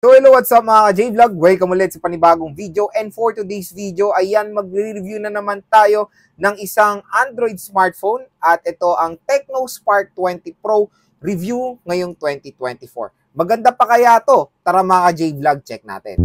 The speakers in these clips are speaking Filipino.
So hello, what's up mga ka-J-Vlog? Welcome ulit sa panibagong video. And for today's video, ayan, magre-review na naman tayo ng isang Android smartphone. At ito ang Tecno Spark 20 Pro review ngayong 2024. Maganda pa kaya to? Tara mga ka-J-Vlog, check natin.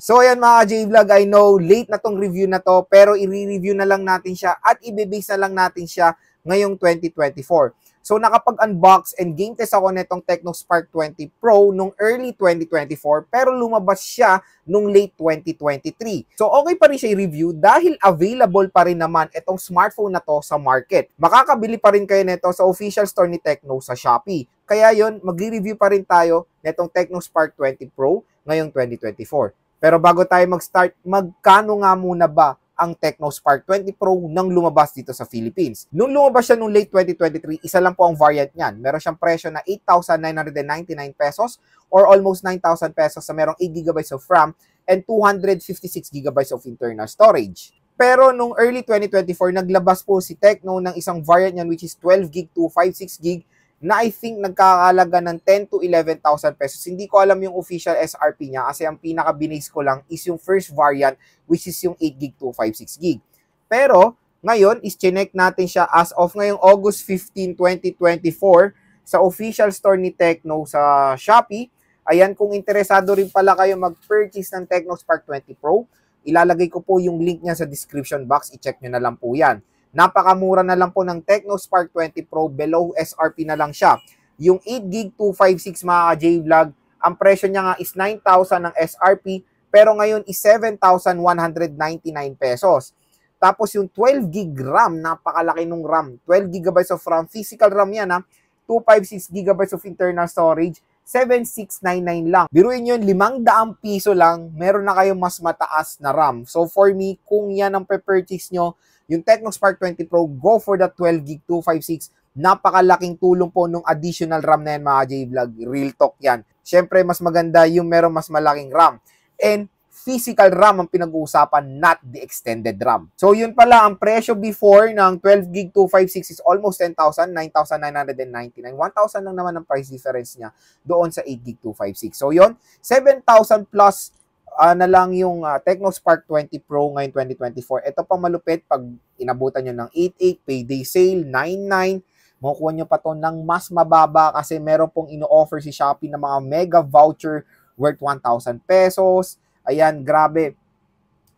So ayan mga ka-J-Vlog, I know late na tong review na to, pero i-review na lang natin siya at i-base na lang natin siya ngayong 2024. So nakapag-unbox and game test ako nitong Tecno Spark 20 Pro nung early 2024, pero lumabas siya nung late 2023. So okay pa rin siya i-review dahil available pa rin naman itong smartphone na to sa market. Makakabili pa rin kayo nito sa official store ni Tecno sa Shopee. Kaya yon, magre-review pa rin tayo nitong Tecno Spark 20 Pro ngayong 2024. Pero bago tayo mag-start, magkano nga muna ba ang Tecno Spark 20 Pro nang lumabas dito sa Philippines? Nung lumabas siya nung late 2023, isa lang po ang variant niyan. Meron siyang presyo na 8,999 pesos or almost 9,000 pesos sa merong 8GB of RAM and 256GB of internal storage. Pero nung early 2024, naglabas po si Tecno ng isang variant niyan which is 12GB to 256GB na I think nagkakalaga ng 10 to 11,000 pesos. Hindi ko alam yung official SRP niya kasi ang pinaka-binase ko lang is yung first variant which is yung 8GB to 256GB. Pero ngayon is chinek natin siya as of ngayong August 15, 2024 sa official store ni Tecno sa Shopee. Ayan, kung interesado rin pala kayo mag-purchase ng Tecno Spark 20 Pro, ilalagay ko po yung link niya sa description box. I-check nyo na lang po yan. Napakamura na lang po ng Tecno Spark 20 Pro, below SRP na lang siya. Yung 8GB 256 mga ka-J-Vlog, ang presyo niya nga is 9,000 ng SRP, pero ngayon is 7,199 pesos. Tapos yung 12GB RAM, napakalaki nung RAM. 12GB of RAM, physical RAM yan ha. 256GB of internal storage, 7,699 lang. Biruin yun, 500 piso lang, meron na kayong mas mataas na RAM. So for me, kung yan ang pre-purchase nyo, yung Tecno Spark 20 Pro, go for the 12GB 256. Napakalaking tulong po nung additional RAM na yan mga J-Vlog. Real talk yan. Siyempre, mas maganda yung meron mas malaking RAM. And physical RAM ang pinag-uusapan, not the extended RAM. So yun pala, ang presyo before ng 12GB 256 is almost 10,000, 9,999. 1,000 lang naman ang price difference niya doon sa 8GB 256. So yun, 7,000 plus na lang yung Tecno Spark 20 Pro ngayon 2024. Ito pa malupit, pag inabutan nyo ng 8,800, payday sale, 9,900, makukuha nyo pa to ng mas mababa kasi meron pong ino-offer si Shopee ng mga mega voucher worth 1,000 pesos. Ayan, grabe.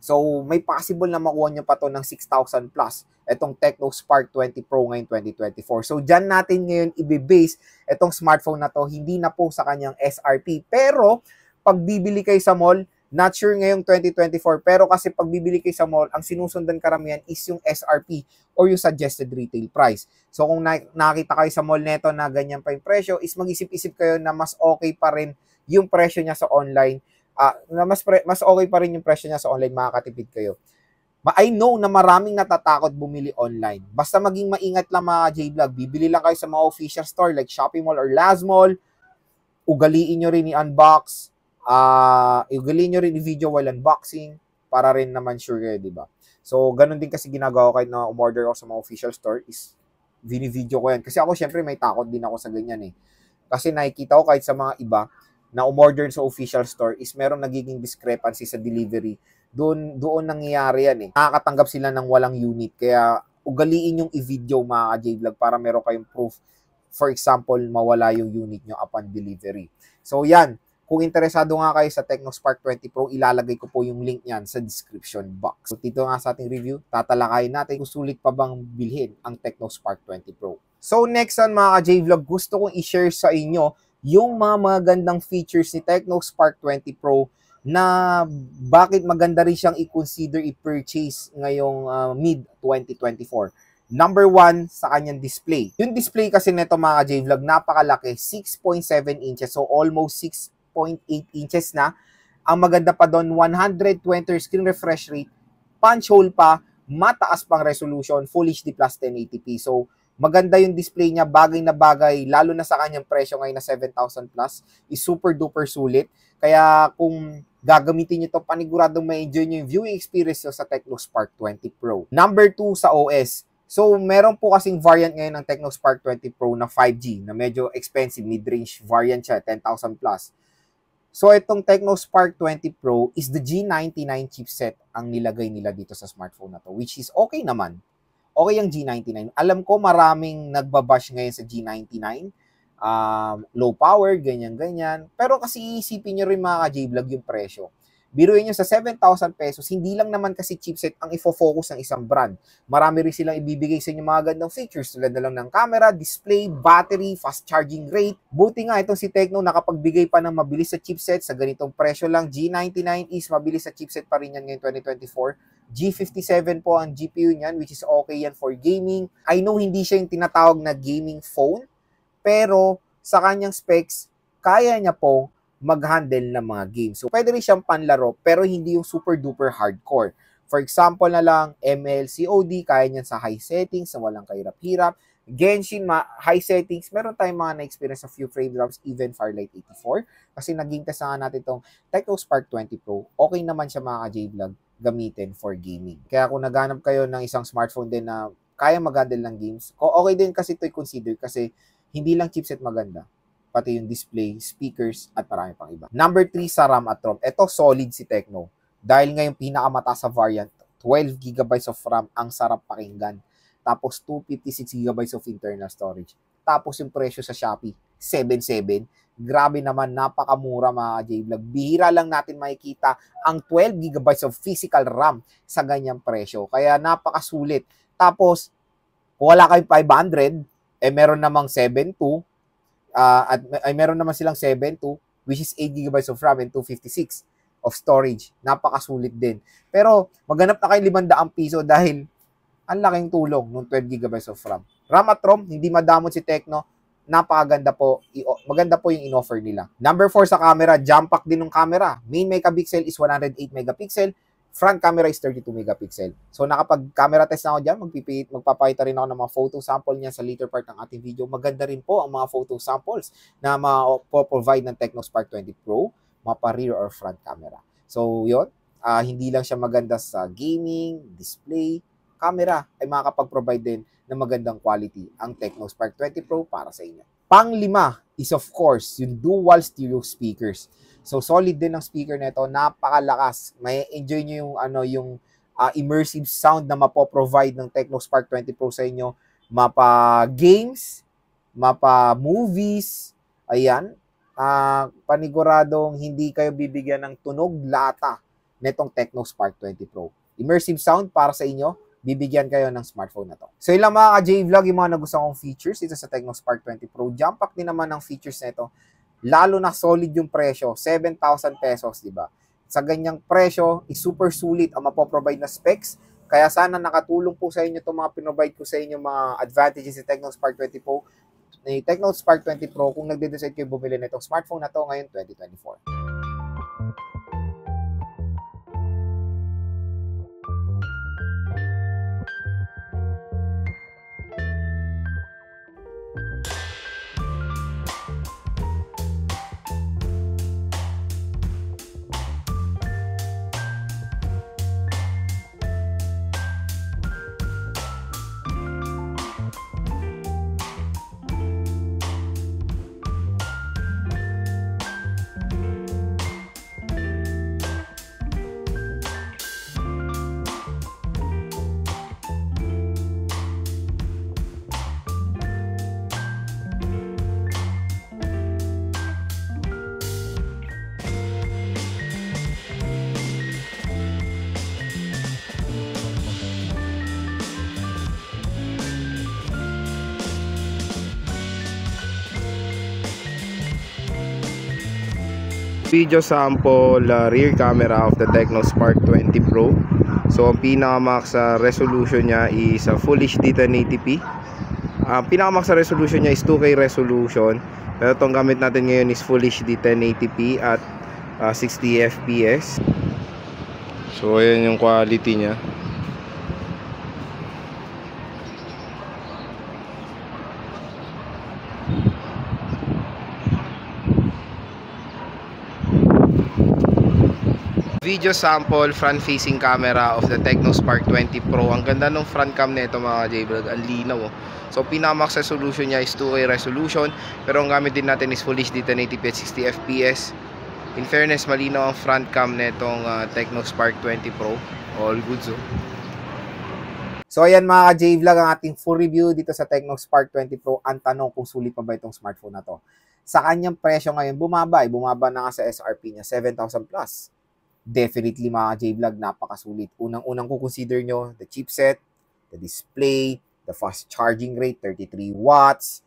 So, may possible na makuha nyo pa to ng 6,000 plus itong Tecno Spark 20 Pro ngayon 2024. So, dyan natin ngayon i-base itong smartphone na to, hindi na po sa kanyang SRP. Pero, pag bibili kayo sa mall, not sure ngayong 2024, pero kasi pag bibili kayo sa mall, ang sinusundan karamihan is yung SRP or yung suggested retail price. So kung nakita kayo sa mall neto na ganyan pa yung presyo, is mag-isip-isip kayo na mas okay pa rin yung presyo niya sa online, na mas okay pa rin yung presyo niya sa online, makakatipid kayo. I know na maraming natatakot bumili online. Basta maging maingat lang mga J-Vlog. Bibili lang kayo sa mga official store like Shopee Mall or Laz Mall. Ugaliin nyo rin i-unbox. Ugaliin nyo rin i-video while unboxing para rin naman sure kayo, diba? So, ganun din kasi ginagawa ko kahit na umorder ako sa mga official store is video ko yan. Kasi ako, syempre, may takot din ako sa ganyan eh. Kasi nakikita ko kahit sa mga iba na umorder sa official store is meron nagiging discrepancy sa delivery. Doon nangyayari yan eh. Nakakatanggap sila ng walang unit. Kaya, ugaliin yung i-video mga J-Vlog para meron kayong proof. For example, mawala yung unit nyo upon delivery. So, yan. Kung interesado nga kayo sa Tecno Spark 20 Pro, ilalagay ko po yung link niyan sa description box. So, dito nga sa ating review, tatalakayin natin kung sulit pa bang bilhin ang Tecno Spark 20 Pro. So, next on mga J-Vlog, gusto kong i-share sa inyo yung mga magandang features ni Tecno Spark 20 Pro na bakit maganda rin siyang i-consider i-purchase ngayong mid-2024. Number 1, sa kanyang display. Yung display kasi nito mga J-Vlog, napakalaki, 6.7 inches, so almost 6.8 inches na. Ang maganda pa doon, 120 screen refresh rate, punch hole pa, mataas pang resolution, Full HD plus 1080p. So, Maganda yung display niya, bagay na bagay, lalo na sa kanyang presyo ngayon na 7,000 plus, is super duper sulit. Kaya kung gagamitin nyo ito, paniguradong ma-enjoy nyo yung viewing experience nyo sa Tecno Spark 20 Pro. Number 2 sa OS. So, meron po kasing variant ngayon ng Tecno Spark 20 Pro na 5G, na medyo expensive, mid-range variant siya, 10,000 plus. So, itong Tecno Spark 20 Pro is the G99 chipset ang nilagay nila dito sa smartphone na to, which is okay naman. Okay ang G99. Alam ko maraming nagbabash ngayon sa G99. Low power, ganyan-ganyan. Pero kasi isipin nyo rin mga ka-J-Vlog yung presyo. Biruin nyo sa 7,000 pesos, hindi lang naman kasi chipset ang ifo-focus ng isang brand. Marami rin silang ibibigay sa inyo mga gandang features tulad na lang ng camera, display, battery, fast charging rate. Buti nga itong si Tecno nakapagbigay pa ng mabilis sa chipset sa ganitong presyo lang. G99 is mabilis sa chipset pa rin yan ngayong 2024. G57 po ang GPU niyan, which is okay yan for gaming. I know hindi siya yung tinatawag na gaming phone, pero sa kanyang specs, kaya niya pong mag-handle ng mga games. So, pwede rin siyang panlaro, pero hindi yung super duper hardcore. For example na lang, ML, COD, kaya niyan sa high settings, na walang kahirap-hirap. Genshin, high settings, meron tayong mga na-experience sa few frame drops, even Firelight 84. Kasi naging test na natin itong Tecno Spark 20 Pro. Okay naman siya mga ka-J-Vlog gamitin for gaming. Kaya kung naghanap kayo ng isang smartphone din na kaya mag-handle ng games, okay din kasi ito i-consider kasi hindi lang chipset maganda, pati yung display, speakers, at marami pang iba. Number 3 sa RAM at ROM. Ito, solid si Tecno. Dahil nga yung pinakamataas sa variant, 12GB of RAM, ang sarap pakinggan. Tapos, 256GB of internal storage. Tapos, yung presyo sa Shopee, 7,700. Grabe naman, napakamura mga J-Vlog. Bihira lang natin makikita ang 12GB of physical RAM sa ganyang presyo. Kaya, napakasulit. Tapos, kung wala kayong 500, meron namang 7,200, at meron naman silang 7.2, which is 8GB of RAM and 256 of storage. Napakasulit din. Pero maghanap na kayo 500 piso dahil ang laking tulong ng 12GB of RAM. RAM at ROM, hindi madamot si Tecno. Napakaganda po. Maganda po yung in-offer nila. Number 4 sa camera, jump pack din ng camera. Main megapixel is 108 megapixel. Front camera is 32 megapixel. So, nakapag-camera test na ako dyan, magpapakita rin ako ng mga photo sample niya sa later part ng ating video. Maganda rin po ang mga photo samples na ma-provide ng Tecno Spark 20 Pro, mapa rear or front camera. So, yun. Hindi lang siya maganda sa gaming, display, camera, ay makakapag-provide din ng magandang quality ang Tecno Spark 20 Pro para sa inyo. Pang-5 is of course yung dual stereo speakers. So, solid din ang speaker nito, napakalakas. May enjoy nyo yung immersive sound na mapoprovide ng Tecno Spark 20 Pro sa inyo. Mapa games, mapa movies, ayan. Paniguradong hindi kayo bibigyan ng tunog lata netong Tecno Spark 20 Pro. Immersive sound para sa inyo, bibigyan kayo ng smartphone na to. So, yun lang mga ka-J-Vlog, yung mga nagustuhan kong features dito sa Tecno Spark 20 Pro. Jump pack din naman ng features nito. Lalo na solid yung presyo, 7,000 pesos, di ba? Sa ganyang presyo, is super sulit ang mapoprovide na specs. Kaya sana nakatulong po sa inyo itong mga pinrovide ko sa inyo mga advantages ni Tecno Spark 20 Pro. Ni Tecno Spark 20 Pro kung nagde-decide kayo bumili na itong smartphone na to ngayon 2024. Video sample rear camera of the Tecno Spark 20 Pro. So ang pinakamax resolution niya is Full HD 1080p. Ang pinakamax resolution niya is 2K resolution. Pero itong gamit natin ngayon is Full HD 1080p at 60 FPS. So ayan yung quality niya. video sample front-facing camera of the Tecno Spark 20 Pro. Ang ganda ng front cam nito mga J-Vlog, ang linaw. So pinamax resolution niya is 2K resolution, pero ang gamit din natin is Full HD 1080p at 60 fps. In fairness, malinaw ang front cam nitong Tecno Spark 20 Pro. All goods. So ayan mga J-Vlog, ang ating full review dito sa Tecno Spark 20 Pro. Ang tanong kung sulit pa ba itong smartphone na to. Sa kanyang presyo ngayon, bumaba na nga sa SRP niya, 7,000 plus. Definitely mga J-Vlog, napakasulit. Unang-unang consider nyo, the chipset, the display, the fast charging rate, 33 watts,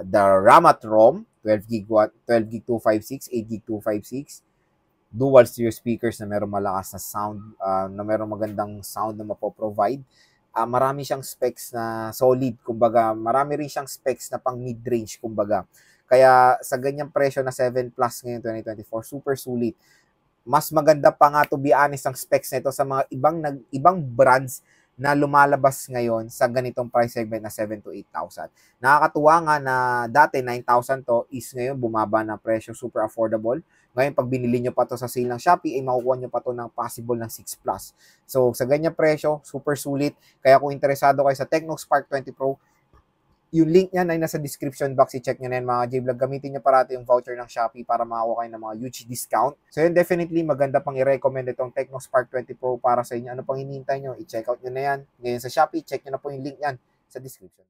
the RAM at ROM, 12 gig 256, 8 gig 256, dual stereo speakers na meron malakas na sound, na meron magandang sound na mapoprovide. Marami siyang specs na solid, kumbaga, marami rin siyang specs na pang mid-range, kumbaga. Kaya sa ganyang presyo na 7 plus ngayon 2024, super sulit. Mas maganda pa nga, to be honest, ang specs nito sa mga ibang brands na lumalabas ngayon sa ganitong price segment na 7 to 8,000. Nakakatuwa nga na dati 9,000 to, is ngayon bumaba na presyo, super affordable. Ngayon pag binili nyo pa to sa sale ng Shopee, ay makukuha nyo pa to ng possible ng 6 plus. So sa ganyang presyo, super sulit. Kaya kung interesado kayo sa Tecno Spark 20 Pro, yung link niyan ay nasa description box. I-check nyo na yan mga J-Vlog. Gamitin nyo parati yung voucher ng Shopee para makakuha kayo ng mga huge discount. So yun, definitely maganda pang i-recommend itong Tecno Spark 20 Pro para sa inyo. Ano pang hinihintay nyo? I-check out nyo na yan. Ngayon sa Shopee, check nyo na po yung link yan sa description.